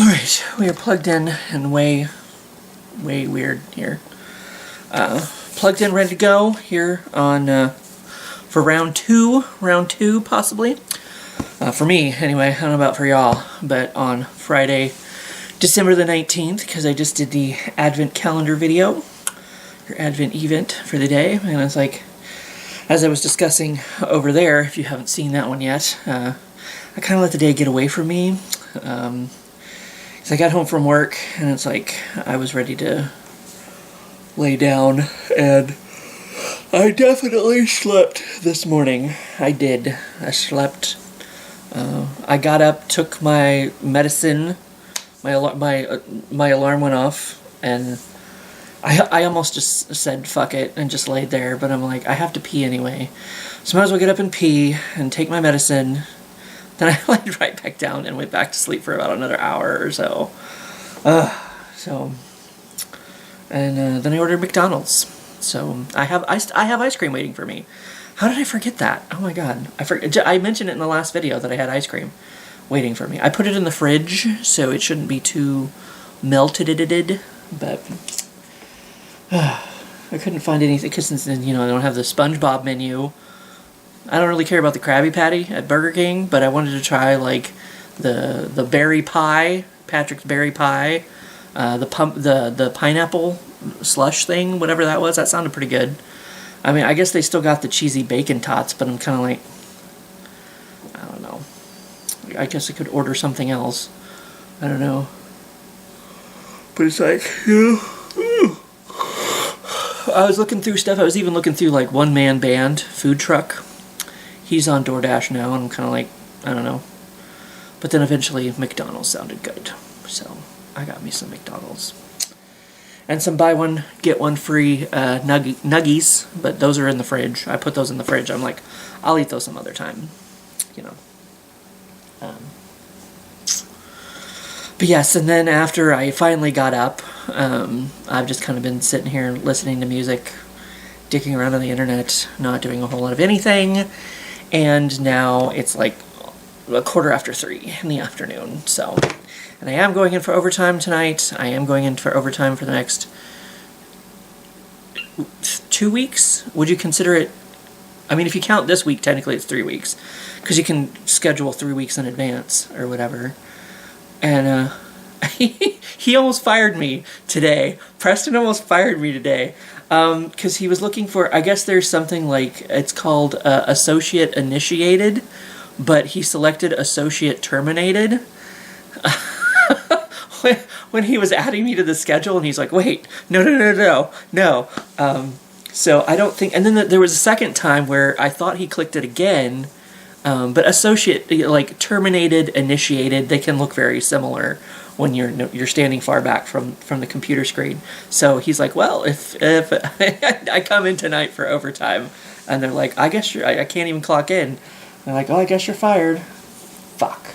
Alright, we are plugged in and way weird here. Plugged in, ready to go here on, for round two possibly. For me, anyway, I don't know about for y'all, but on Friday, December the 19th, because I just did the Advent calendar video, your Advent event for the day, and it's like, as I was discussing over there, if you haven't seen that one yet, I kind of let the day get away from me. So I got home from work, and it's like, I was ready to lay down, and I definitely slept this morning. I did. I slept. I got up, took my medicine, my alarm went off, and I almost just said fuck it and just laid there, but I'm like, I have to pee anyway, so I might as well get up and pee and take my medicine. Then I laid right back down and went back to sleep for about another hour or so. Then I ordered McDonald's. So I have ice cream waiting for me. How did I forget that? Oh my god. I mentioned it in the last video that I had ice cream waiting for me. I put it in the fridge, so it shouldn't be too melted, but I couldn't find anything, because since, you know, I don't have the SpongeBob menu. I don't really care about the Krabby Patty at Burger King, but I wanted to try, like, the berry pie, Patrick's berry pie, the pineapple slush thing, whatever that was. That sounded pretty good. I mean, I guess they still got the cheesy bacon tots, but I'm kind of like, I don't know. I guess I could order something else. I don't know. But it's like, you know, I was looking through stuff. I was even looking through, like, one-man band food truck. He's on DoorDash now, and I'm kind of like, I don't know. But then eventually McDonald's sounded good. So I got me some McDonald's. And some buy one, get one free nuggies, but those are in the fridge. I put those in the fridge. I'm like, I'll eat those some other time, you know. But yes, and then after I finally got up, I've just kind of been sitting here listening to music, dicking around on the internet, not doing a whole lot of anything. And now it's like 3:15 in the afternoon, so... And I am going in for overtime tonight. I am going in for overtime for the next 2 weeks. Would you consider it... I mean, if you count this week, technically it's 3 weeks. Because you can schedule 3 weeks in advance, or whatever. And, he almost fired me today. Preston almost fired me today. Because he was looking for... I guess there's something like... It's called Associate Initiated. But he selected Associate Terminated. When he was adding me to the schedule, and he's like, wait, no. So I don't think... And then there was a second time where I thought he clicked it again, but associate, like, terminated, initiated, they can look very similar when you're standing far back from the computer screen. So he's like, well, if I come in tonight for overtime, and they're like, I guess I can't even clock in. And they're like, oh, I guess you're fired. Fuck.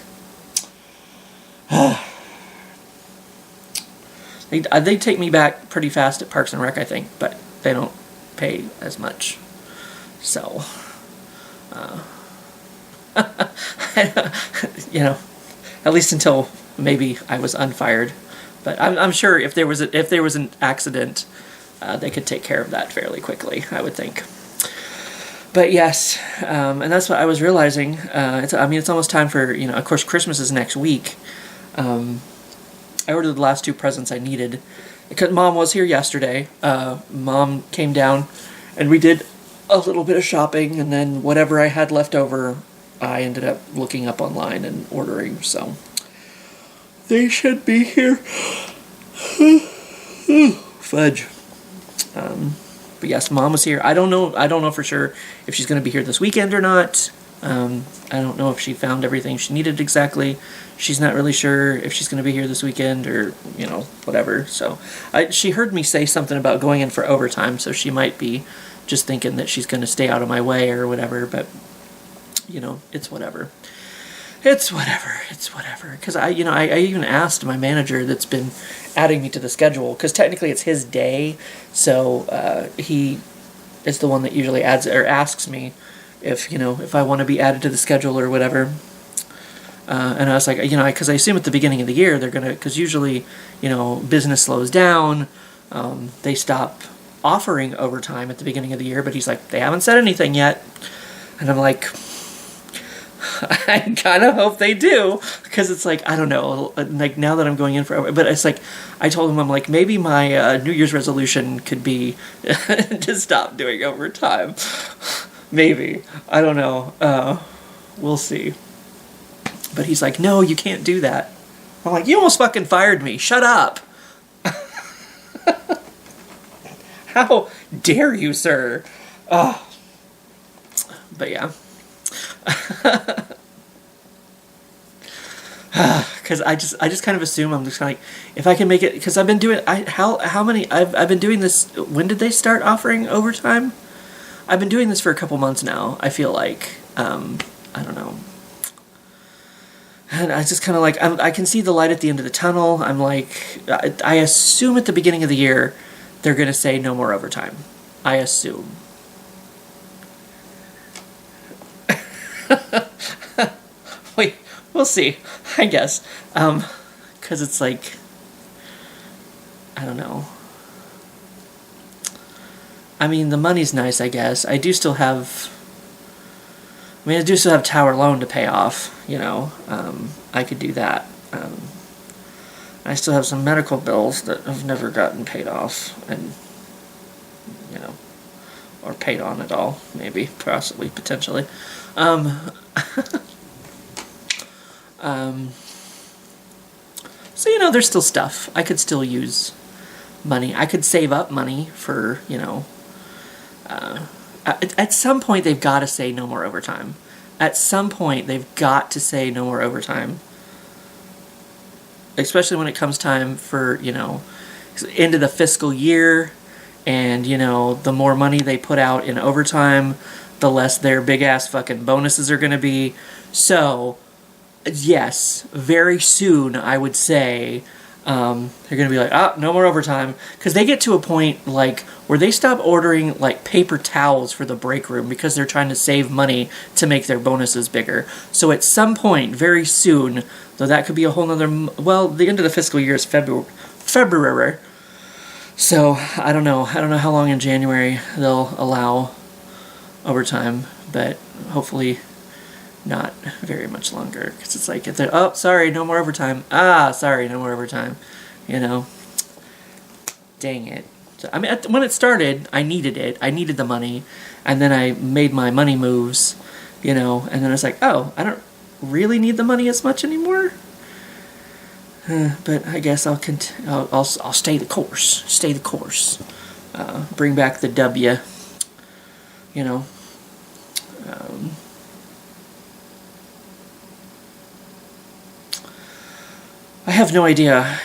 They take me back pretty fast at Parks and Rec, I think, but they don't pay as much. So, you know, at least until maybe I was unfired. But I'm sure if there was an accident, they could take care of that fairly quickly, I would think. But yes, and that's what I was realizing. It's almost time for, you know, of course, Christmas is next week. I ordered the last 2 presents I needed. Because Mom was here yesterday. Mom came down, and we did a little bit of shopping, and then whatever I had left over, I ended up looking up online and ordering, so... They should be here. Fudge. But yes, Mom was here. I don't know for sure if she's going to be here this weekend or not. I don't know if she found everything she needed exactly. She's not really sure if she's going to be here this weekend or, you know, whatever. So she heard me say something about going in for overtime, so she might be just thinking that she's going to stay out of my way or whatever. But, you know, it's whatever. It's whatever. Because I even asked my manager that's been adding me to the schedule, because technically it's his day, so he is the one that usually adds or asks me if I want to be added to the schedule or whatever. And I was like, you know, because I assume at the beginning of the year they're gonna, because usually, you know, business slows down, they stop offering overtime at the beginning of the year. But he's like, they haven't said anything yet, and I'm like, I kind of hope they do, because it's like, I don't know, like now that I'm going in for, but it's like, I told him, I'm like, maybe my New Year's resolution could be to stop doing overtime. Maybe, I don't know. We'll see. But he's like, no, you can't do that. I'm like, you almost fucking fired me. Shut up. How dare you, sir? Oh. But yeah. Because I just kind of assume, I'm just kind of like, if I can make it, because I've been doing, how many, I've been doing this, when did they start offering overtime? I've been doing this for a couple months now, I feel like. I don't know. And I just kind of like, I can see the light at the end of the tunnel. I'm like, I assume at the beginning of the year, they're going to say no more overtime. I assume. Wait, we'll see, I guess. Because it's like, I don't know. I mean, the money's nice, I guess. I do still have tower loan to pay off, you know. I could do that. I still have some medical bills that have never gotten paid off, and, you know, or paid on at all, maybe, possibly, potentially. So, you know, there's still stuff. I could still use money. I could save up money for, you know, at some point they've got to say no more overtime. At some point they've got to say no more overtime. Especially when it comes time for, you know, end of the fiscal year, and, you know, the more money they put out in overtime, the less their big-ass fucking bonuses are going to be. So, yes, very soon, I would say, they're going to be like, ah, no more overtime. Because they get to a point, like, where they stop ordering, like, paper towels for the break room because they're trying to save money to make their bonuses bigger. So at some point, very soon, though that could be a whole nother, well, the end of the fiscal year is February. So, I don't know. I don't know how long in January they'll allow overtime, but hopefully not very much longer, because it's like, if they're, oh, sorry, no more overtime. Ah, sorry, no more overtime. You know? Dang it. So, I mean, when it started, I needed it. I needed the money, and then I made my money moves, you know, and then I was like, oh, I don't really need the money as much anymore. But I guess I'll stay the course. Stay the course. Bring back the W. You know. I have no idea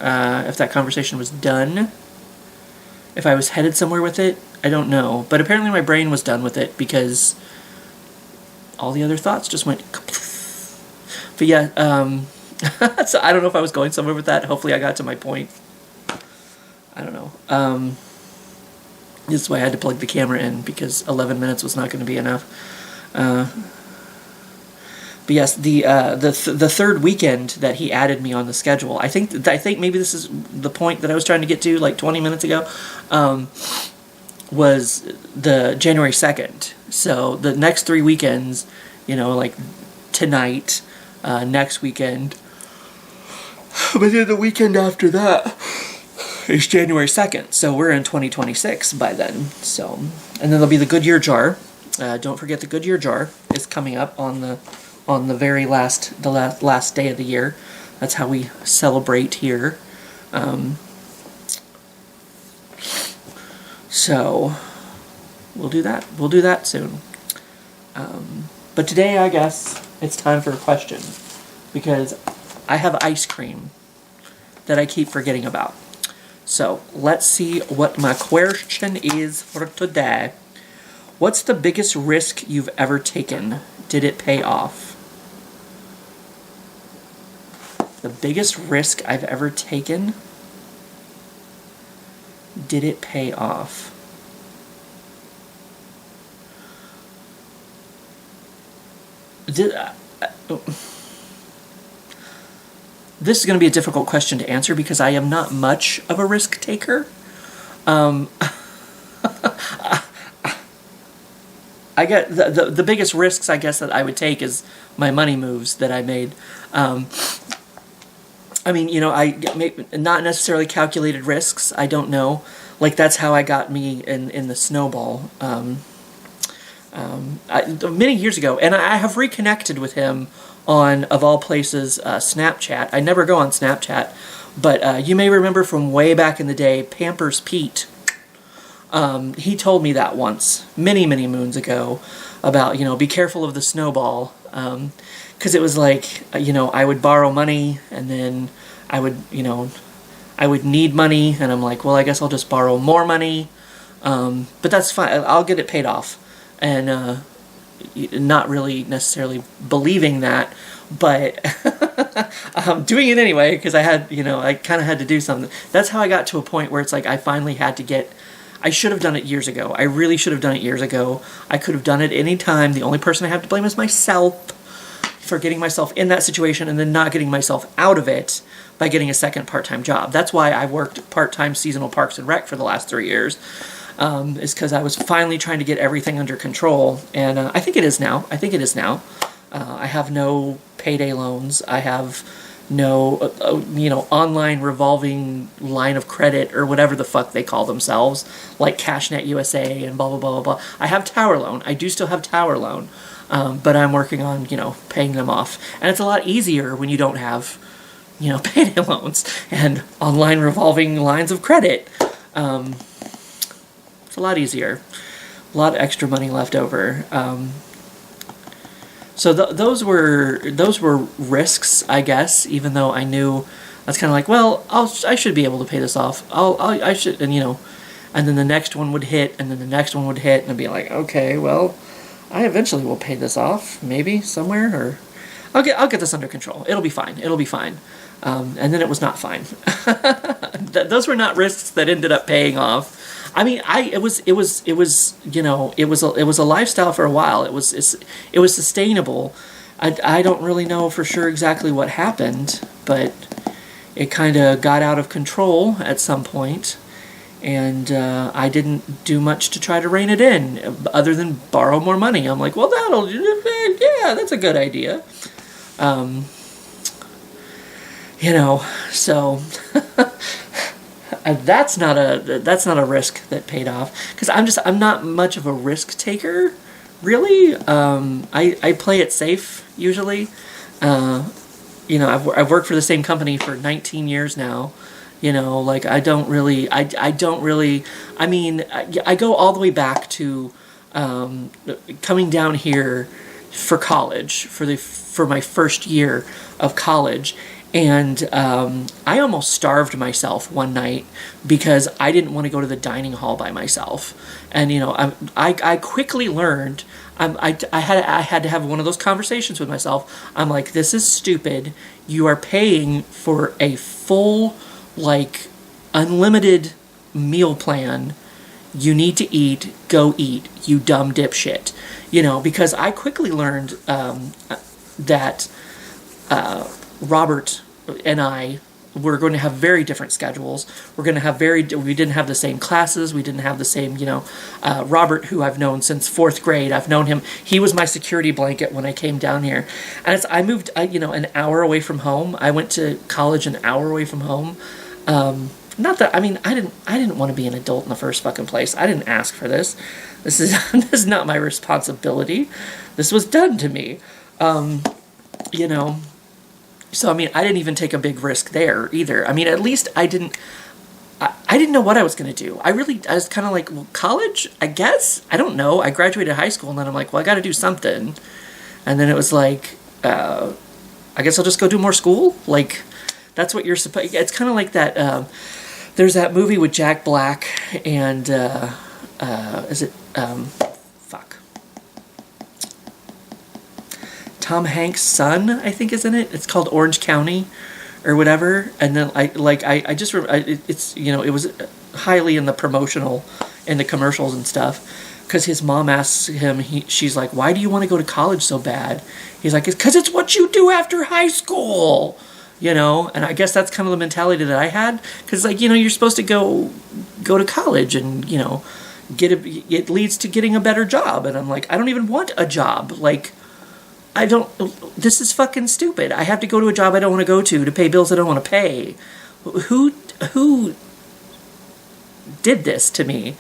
if that conversation was done. If I was headed somewhere with it, I don't know. But apparently my brain was done with it, because all the other thoughts just went. But yeah, so I don't know if I was going somewhere with that. Hopefully I got to my point. I don't know. This is why I had to plug the camera in, because 11 minutes was not going to be enough. But yes, the third weekend that he added me on the schedule, I think maybe this is the point that I was trying to get to, like 20 minutes ago, was the January 2nd. So the next 3 weekends, you know, like tonight, next weekend, but then the weekend after that is January 2nd. So we're in 2026 by then. So, and then there'll be the Goodyear jar. Don't forget the Goodyear jar is coming up on the very last day of the year. That's how we celebrate here. So we'll do that. We'll do that soon. But today, I guess it's time for a question, because I have ice cream that I keep forgetting about. So let's see what my question is for today. What's the biggest risk you've ever taken? Did it pay off? The biggest risk I've ever taken? Did it pay off? this is going to be a difficult question to answer because I am not much of a risk taker. I get the biggest risks, I guess, that I would take is my money moves that I made. I mean, you know, I make not necessarily calculated risks. I don't know. Like, that's how I got me in the snowball. Many years ago, and I have reconnected with him on, of all places, Snapchat. I never go on Snapchat, but you may remember from way back in the day, Pampers Pete. He told me that once, many, many moons ago, about, you know, be careful of the snowball. Because it was like, you know, I would borrow money, and then I would, you know, I would need money, and I'm like, well, I guess I'll just borrow more money. But that's fine. I'll get it paid off. And not really necessarily believing that, but doing it anyway, because I had, you know, I kind of had to do something. That's how I got to a point where it's like I finally had to get... I should have done it years ago. I really should have done it years ago. I could have done it any time. The only person I have to blame is myself for getting myself in that situation and then not getting myself out of it by getting a second part-time job. That's why I worked part-time seasonal Parks and Rec for the last 3 years, is because I was finally trying to get everything under control. And I think it is now. I think it is now. I have no payday loans. I have no, you know, online revolving line of credit or whatever the fuck they call themselves, like CashNet USA and blah, blah, blah, blah, blah. I have Tower Loan. I do still have Tower Loan, but I'm working on, you know, paying them off. And it's a lot easier when you don't have, you know, payday loans and online revolving lines of credit. It's a lot easier. A lot of extra money left over. So those were risks, I guess. Even though I knew, I was kind of like, well, I should be able to pay this off. I should, and you know, and then the next one would hit, and then the next one would hit, and I'd be like, okay, well, I eventually will pay this off, maybe somewhere, or I'll get this under control. It'll be fine. It'll be fine. And then it was not fine. Those were not risks that ended up paying off. I mean, it was you know, it was a lifestyle for a while. It was sustainable. I don't really know for sure exactly what happened, but it kind of got out of control at some point, and I didn't do much to try to rein it in, other than borrow more money. I'm like, well, yeah, that's a good idea. You know, so that's not a risk that paid off, because I'm not much of a risk taker, really. I play it safe usually. You know, I've worked for the same company for 19 years now. You know, like I don't really. I mean, I go all the way back to coming down here for college, for my first year of college. And I almost starved myself one night because I didn't want to go to the dining hall by myself. And, you know, I quickly learned, I had to have one of those conversations with myself. I'm like, this is stupid. You are paying for a full, like, unlimited meal plan. You need to eat. Go eat, you dumb dipshit. You know, because I quickly learned that... Robert and I were going to have very different schedules. We're going to have we didn't have the same classes. We didn't have the same, you know, Robert, who I've known since 4th grade. I've known him. He was my security blanket when I came down here. And I moved, you know, an hour away from home. I went to college an hour away from home. Not that, I mean, I didn't want to be an adult in the first fucking place. I didn't ask for this. This is not my responsibility. This was done to me. You know, so, I mean, I didn't even take a big risk there either. I mean, at least I didn't know what I was going to do. I was kind of like, well, college, I guess? I don't know. I graduated high school, and then I'm like, well, I got to do something. And then it was like, I guess I'll just go do more school? Like, that's what you're supposed... It's kind of like that, there's that movie with Jack Black and, is it, Tom Hanks' son, I think, is in it. It's called Orange County, or whatever. And then I just it's, you know, it was highly in the commercials and stuff because his mom asks him, she's like, why do you want to go to college so bad? He's like, it's because it's what you do after high school, you know? And I guess that's kind of the mentality that I had, because, like, you know, you're supposed to go to college and, you know, it leads to getting a better job. And I'm like, I don't even want a job. Like, this is fucking stupid. I have to go to a job I don't want to go to pay bills I don't want to pay. Who did this to me?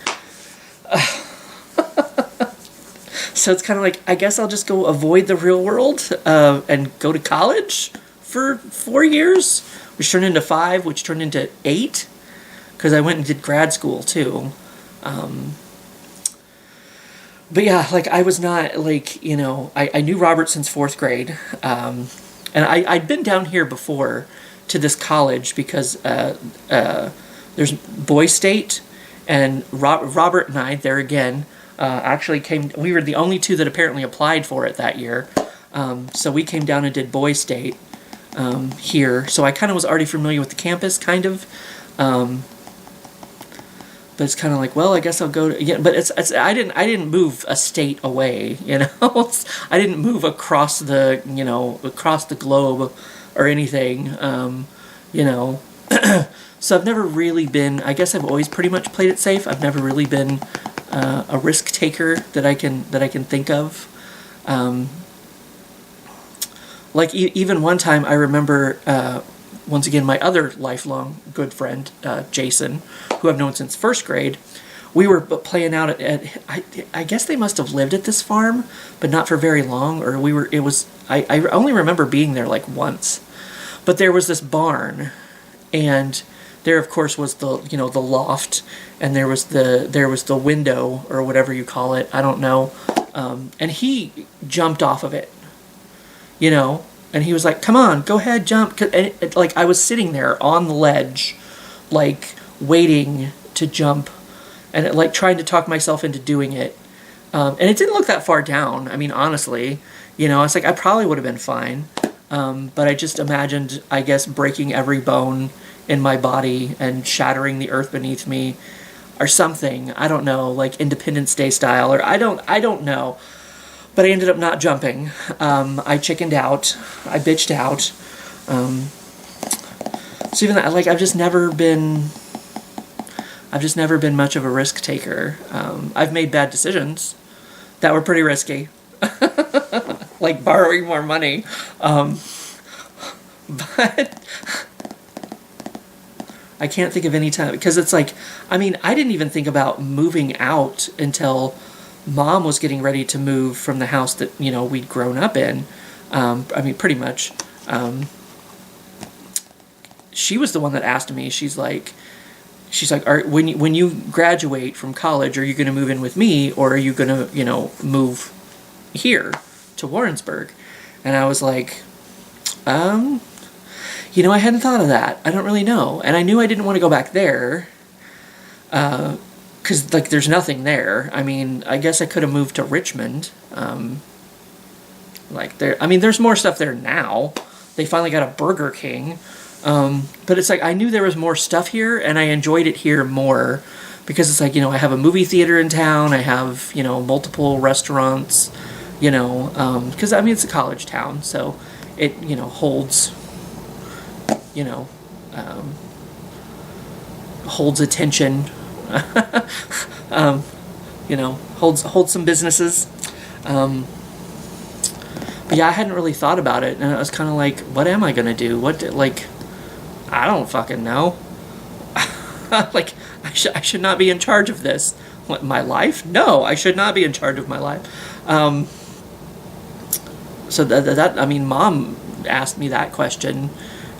So it's kind of like, I guess I'll just go avoid the real world and go to college for 4 years, which turned into 5, which turned into 8, because I went and did grad school too. But yeah, like, I was not, like, you know, I knew Robert since 4th grade, and I'd been down here before to this college because there's Boy State, and Robert and I, there again, actually we were the only 2 that apparently applied for it that year, so we came down and did Boy State here, so I kind of was already familiar with the campus, kind of, but it's kind of like, well, I guess I'll go to, yeah, but I didn't move a state away, you know. I didn't move across the globe or anything, you know. So I've never really been, I guess I've always pretty much played it safe. I've never really been a risk taker that I can think of. Like, even one time I remember, once again, my other lifelong good friend, Jason, who I've known since 1st grade, we were playing out at I guess they must have lived at this farm, but not for very long, or I only remember being there like once. But there was this barn, and there, of course, was the loft, and there was the window, or whatever you call it, I don't know, and he jumped off of it, you know. And he was like, come on, go ahead, jump. And like, I was sitting there on the ledge, like, waiting to jump, and like trying to talk myself into doing it. And it didn't look that far down. I mean, honestly, you know, it's like, I probably would have been fine. But I just imagined, I guess, breaking every bone in my body and shattering the earth beneath me or something. I don't know, like Independence Day style, or I don't know. But I ended up not jumping. I chickened out. I bitched out. So even that, like, I've just never been much of a risk taker. I've made bad decisions that were pretty risky, like borrowing more money. But I can't think of any time, because it's like, I mean, I didn't even think about moving out until Mom was getting ready to move from the house that, you know, we'd grown up in. I mean, pretty much. She was the one that asked me. She's like, when you graduate from college, are you going to move in with me, or are you going to, you know, move here to Warrensburg? And I was like, you know, I hadn't thought of that. I don't really know. And I knew I didn't want to go back there. Because, like, there's nothing there. I mean, I guess I could have moved to Richmond. There's more stuff there now. They finally got a Burger King. But it's like, I knew there was more stuff here, and I enjoyed it here more. Because it's like, you know, I have a movie theater in town. I have, you know, multiple restaurants. You know, because, I mean, it's a college town. So it, you know, holds, you know, holds attention. You know, holds some businesses. But yeah, I hadn't really thought about it, and I was kind of like, what am I gonna do? I don't fucking know. Like, I should not be in charge of this. What, my life? No, I should not be in charge of my life. So that I mean, Mom asked me that question.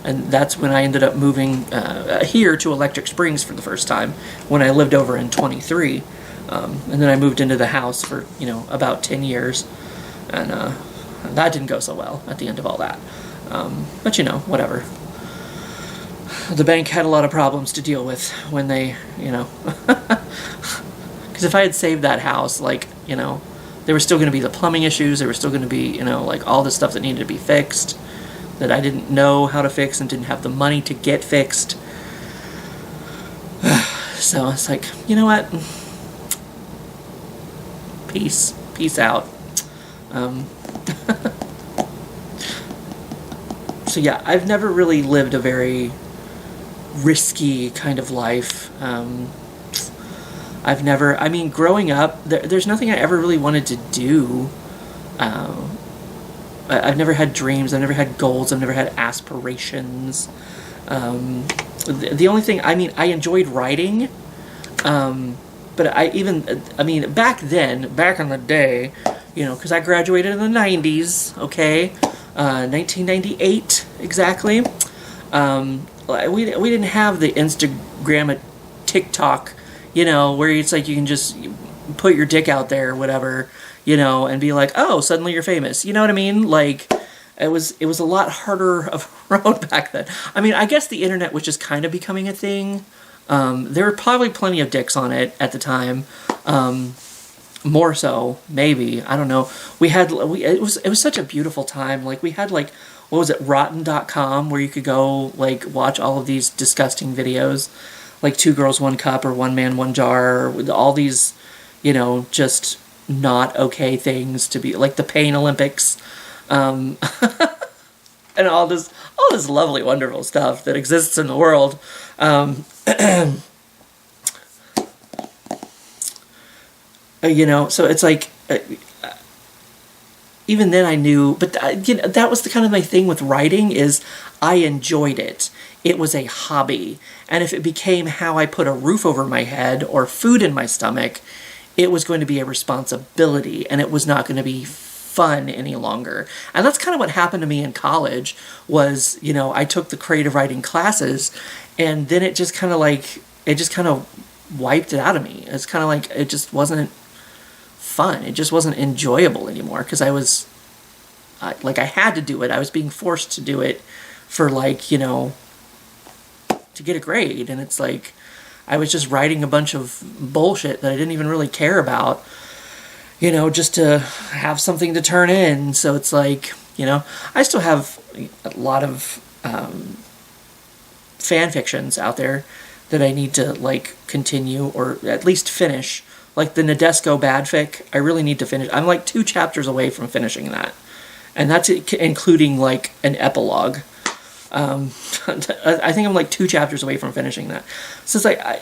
And that's when I ended up moving here to Electric Springs for the first time, when I lived over in 23. And then I moved into the house for, you know, about 10 years. And that didn't go so well at the end of all that. But, you know, whatever. The bank had a lot of problems to deal with when they, you know... Because if I had saved that house, like, you know, there were still going to be the plumbing issues. There were still going to be, you know, like, all the stuff that needed to be fixed, that I didn't know how to fix and didn't have the money to get fixed. So it's like, you know what? Peace. Peace out. So yeah, I've never really lived a very risky kind of life. I've never, I mean, growing up, there's nothing I ever really wanted to do. I've never had dreams, I've never had goals, I've never had aspirations. The only thing, I mean, I enjoyed writing, but I mean, back then, back in the day, you know, because I graduated in the 90s, okay, 1998, exactly. We didn't have the Instagram and TikTok, you know, where it's like you can just put your dick out there or whatever, you know, and be like, oh, suddenly you're famous. You know what I mean? Like, it was a lot harder of a road back then. I mean, I guess the internet was just kind of becoming a thing. There were probably plenty of dicks on it at the time. More so, maybe. I don't know. It was such a beautiful time. Like, we had, like, what was it, rotten.com, where you could go, like, watch all of these disgusting videos, like 2 Girls, 1 Cup, or 1 Man, 1 Jar, with all these, you know, just not okay things to be, like the Pain Olympics, and all this lovely, wonderful stuff that exists in the world. You know, so it's like, even then I knew, but you know, that was the kind of my thing with writing, is I enjoyed it. It was a hobby. And if it became how I put a roof over my head or food in my stomach, it was going to be a responsibility, and it was not going to be fun any longer. And that's kind of what happened to me in college was, you know, I took the creative writing classes, and then it just kind of wiped it out of me. It's kind of like, it just wasn't fun. It just wasn't enjoyable anymore, because I had to do it. I was being forced to do it for, like, you know, to get a grade. And it's like, I was just writing a bunch of bullshit that I didn't even really care about, you know, just to have something to turn in. So it's like, you know, I still have a lot of fan fictions out there that I need to, like, continue or at least finish. Like the Nadesco Badfic, I really need to finish. I'm like 2 chapters away from finishing that. And that's including, like, an epilogue. I think I'm like 2 chapters away from finishing that. So it's like, I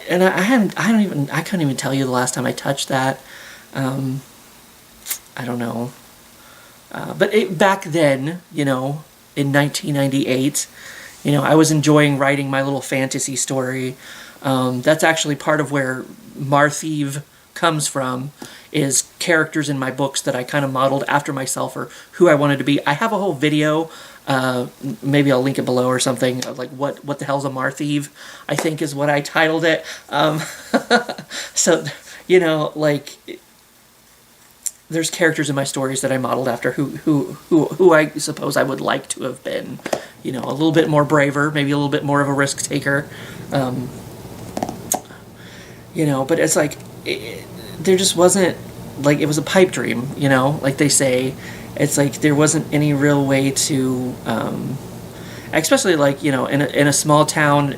couldn't even tell you the last time I touched that. I don't know. But back then, you know, in 1998, you know, I was enjoying writing my little fantasy story. That's actually part of where Martheev comes from, is characters in my books that I kind of modeled after myself or who I wanted to be. I have a whole video, maybe I'll link it below or something, of like what the hell's a Martheev, I think is what I titled it. So, you know, like, there's characters in my stories that I modeled after who I suppose I would like to have been. You know, a little bit more braver, maybe a little bit more of a risk taker. You know, but it's like, there just wasn't, like, it was a pipe dream, you know, like they say. It's like there wasn't any real way to, especially, like, you know, in a small town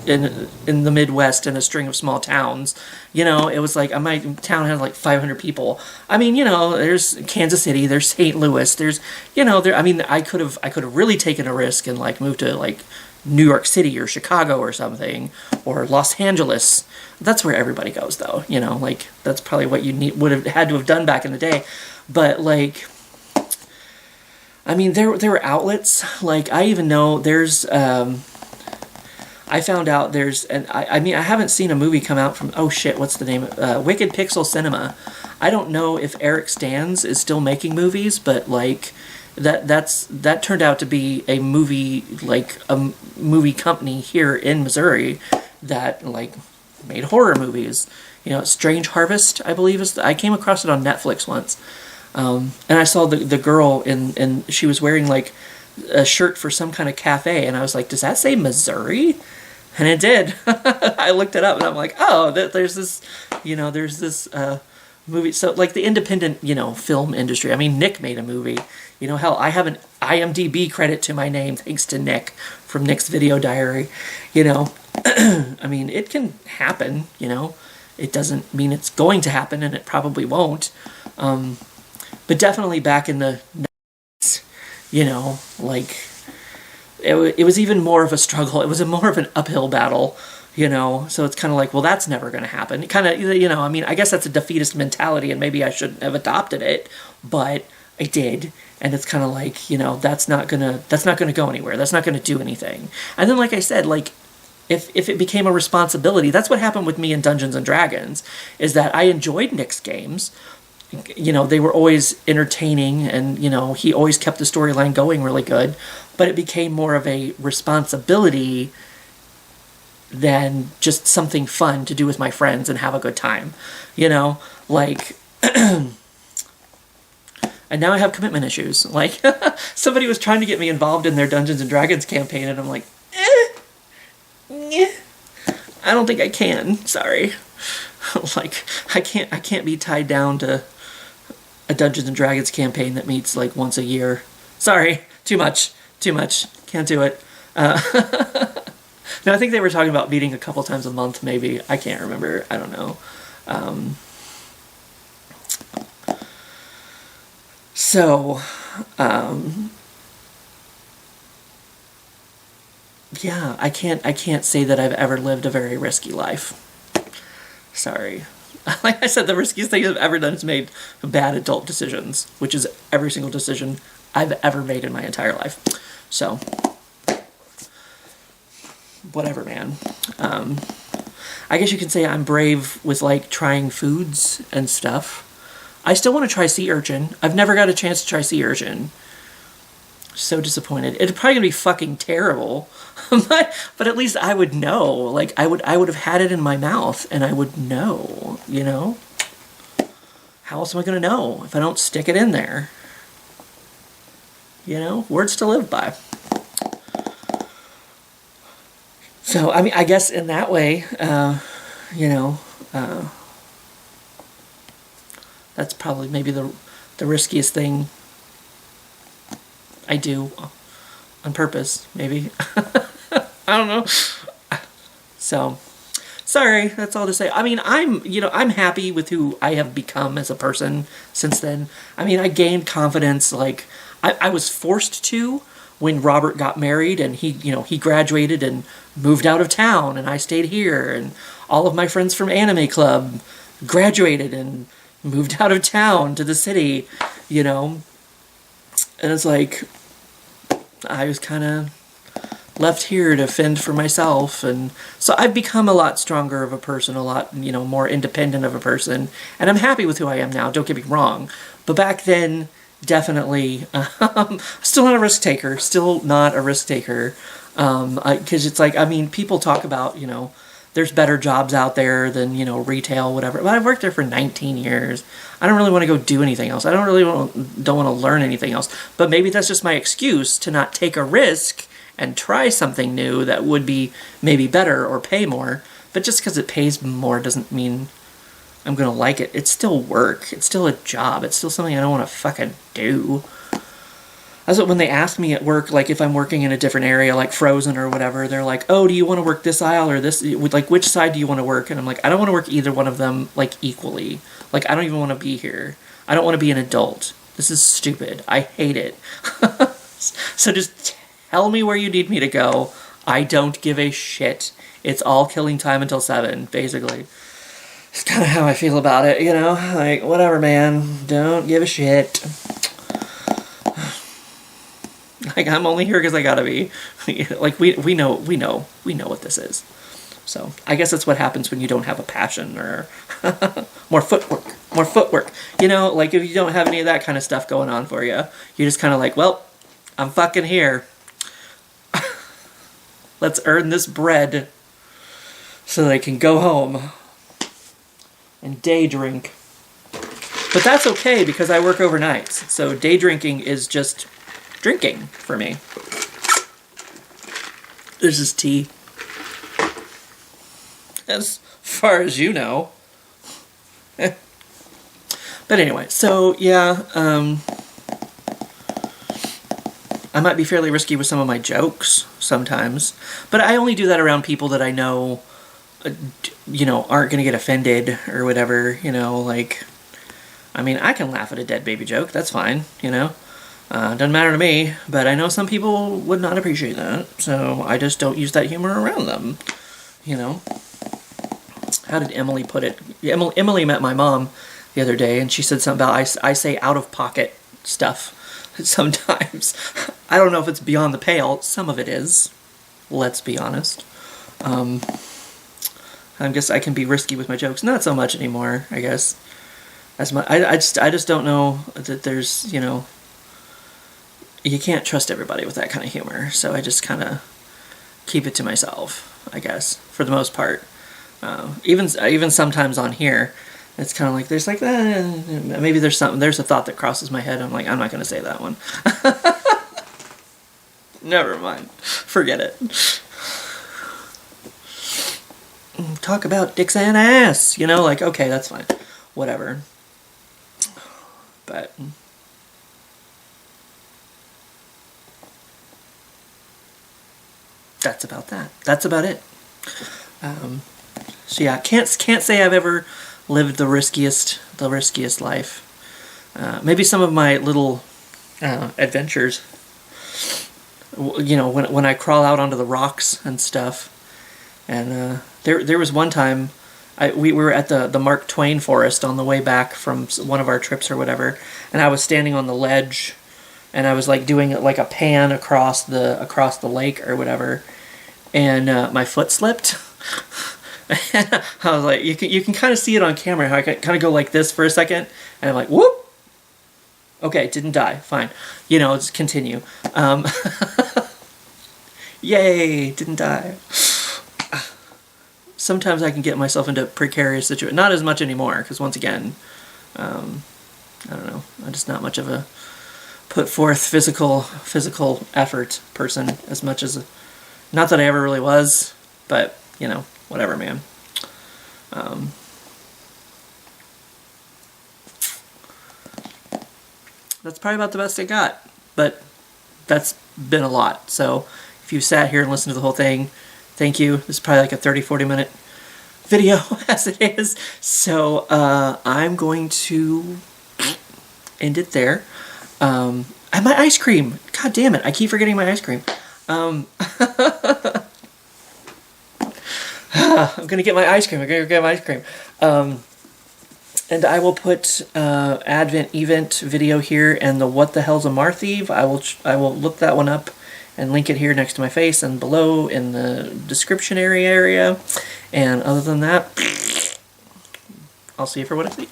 in the Midwest, in a string of small towns, you know, it was like, my town had like 500 people. I mean, you know, there's Kansas City, there's St. Louis, there's, you know, I mean, I could have really taken a risk and, like, moved to, like, New York City or Chicago or something, or Los Angeles. That's where everybody goes, though, you know, like, that's probably what you would have had to have done back in the day. But, like, I mean, there were outlets, like, I even know there's, I found out there's, and I mean, I haven't seen a movie come out from, oh shit, what's the name? Wicked Pixel Cinema. I don't know if Eric Stans is still making movies, but, like, that turned out to be a movie, like, a movie company here in Missouri that, like, made horror movies. You know, Strange Harvest, I believe, I came across it on Netflix once. And I saw the girl, and she was wearing, like, a shirt for some kind of cafe, and I was like, does that say Missouri? And it did. I looked it up, and I'm like, oh, there's this, you know, there's this movie. So, like, the independent, you know, film industry. I mean, Nick made a movie. You know, hell, I have an IMDb credit to my name thanks to Nick from Nick's Video Diary. You know, I mean, it can happen, you know. It doesn't mean it's going to happen, and it probably won't. But definitely back in the 90s, you know, like, it was even more of a struggle. It was more of an uphill battle, you know, so it's kind of like, well, that's never going to happen. Kind of, you know, I mean, I guess that's a defeatist mentality, and maybe I shouldn't have adopted it, but I did, and it's kind of like, you know, that's not gonna go anywhere. That's not gonna do anything. And then, like I said, like, if it became a responsibility, that's what happened with me in Dungeons and Dragons, is that I enjoyed Nick's games. You know, they were always entertaining, and, you know, he always kept the storyline going really good, but it became more of a responsibility than just something fun to do with my friends and have a good time, you know, like, and now I have commitment issues. Like, somebody was trying to get me involved in their Dungeons and Dragons campaign, and I'm like, I don't think I can, sorry. Like, I can't be tied down to a Dungeons and Dragons campaign that meets like once a year. Sorry, too much, can't do it. No, I think they were talking about meeting a couple times a month, maybe. I can't remember. I don't know. Yeah, I can't say that I've ever lived a very risky life. Sorry. Like I said, the riskiest thing I've ever done is made bad adult decisions, which is every single decision I've ever made in my entire life. So, whatever, man. I guess you can say I'm brave with, like, trying foods and stuff. I still want to try sea urchin. I've never got a chance to try sea urchin. So disappointed. It's probably gonna be fucking terrible, but at least I would know. Like, I would have had it in my mouth, and I would know. You know, how else am I gonna know if I don't stick it in there? You know, words to live by. So, I mean, I guess in that way, you know, that's probably maybe the riskiest thing I do on purpose, maybe. I don't know. So, sorry, that's all to say. I mean, I'm happy with who I have become as a person since then. I mean, I gained confidence, like, I was forced to when Robert got married, and he graduated and moved out of town, and I stayed here, and all of my friends from Anime Club graduated and moved out of town to the city, you know. And it's like, I was kind of left here to fend for myself. And so I've become a lot stronger of a person, a lot, you know, more independent of a person. And I'm happy with who I am now, don't get me wrong. But back then, definitely, still not a risk taker. Because it's like, I mean, people talk about, you know, there's better jobs out there than, you know, retail, whatever. But I've worked there for 19 years. I don't really want to go do anything else. I don't want to learn anything else. But maybe that's just my excuse to not take a risk and try something new that would be maybe better or pay more. But just because it pays more doesn't mean I'm going to like it. It's still work. It's still a job. It's still something I don't want to fucking do. That's what when they ask me at work, like if I'm working in a different area, like Frozen or whatever, they're like, oh, do you want to work this aisle or this? Like, which side do you want to work? And I'm like, I don't want to work either one of them, like, equally. Like, I don't even want to be here. I don't want to be an adult. This is stupid. I hate it. So just tell me where you need me to go. I don't give a shit. It's all killing time until 7, basically. It's kind of how I feel about it, you know? Like, whatever, man. Don't give a shit. Like, I'm only here because I gotta be. Like, we know what this is. So, I guess that's what happens when you don't have a passion or more footwork. You know, like, if you don't have any of that kind of stuff going on for you, you're just kind of like, well, I'm fucking here. Let's earn this bread so that I can go home and day drink. But that's okay because I work overnights. So day drinking is just drinking for me. This is tea. As far as you know. But anyway, so yeah, I might be fairly risky with some of my jokes sometimes. But I only do that around people that I know you know, aren't gonna get offended or whatever, you know, like, I mean, I can laugh at a dead baby joke, that's fine, you know, doesn't matter to me, but I know some people would not appreciate that, so I just don't use that humor around them, you know. How did Emily put it? Emily met my mom the other day, and she said something about I say out-of-pocket stuff sometimes. I don't know if it's beyond the pale. Some of it is. Let's be honest. I guess I can be risky with my jokes. Not so much anymore, I guess. As much, I just don't know that there's, you know, you can't trust everybody with that kind of humor. So I just kind of keep it to myself, I guess, for the most part. Even sometimes on here, it's kind of like there's like maybe there's a thought that crosses my head. I'm like, I'm not going to say that one. Never mind, forget it. Talk about dicks and ass, you know, like, okay, that's fine, whatever. But that's about that. That's about it. So yeah, can't say I've ever lived the riskiest life. Maybe some of my little adventures. You know, when I crawl out onto the rocks and stuff. And there was one time we were at the Mark Twain forest on the way back from one of our trips or whatever, and I was standing on the ledge, and I was like doing like a pan across the lake or whatever, and my foot slipped. And I was like, you can kind of see it on camera how I kind of go like this for a second, and I'm like, whoop. Okay, didn't die. Fine. You know, let's continue. Yay, didn't die. Sometimes I can get myself into precarious situations. Not as much anymore, because once again, I don't know. I'm just not much of a put forth physical effort person as much as, not that I ever really was, but, you know, whatever, man. That's probably about the best I got, but that's been a lot. So if you sat here and listened to the whole thing, thank you. This is probably like a 30-40 minute video as it is. So I'm going to end it there. And my ice cream. God damn it. I keep forgetting my ice cream. I'm going to get my ice cream. And I will put Advent Event video here and the What the Hell's a Martheev. I will look that one up and link it here next to my face and below in the description area. And other than that, I'll see you for what I see.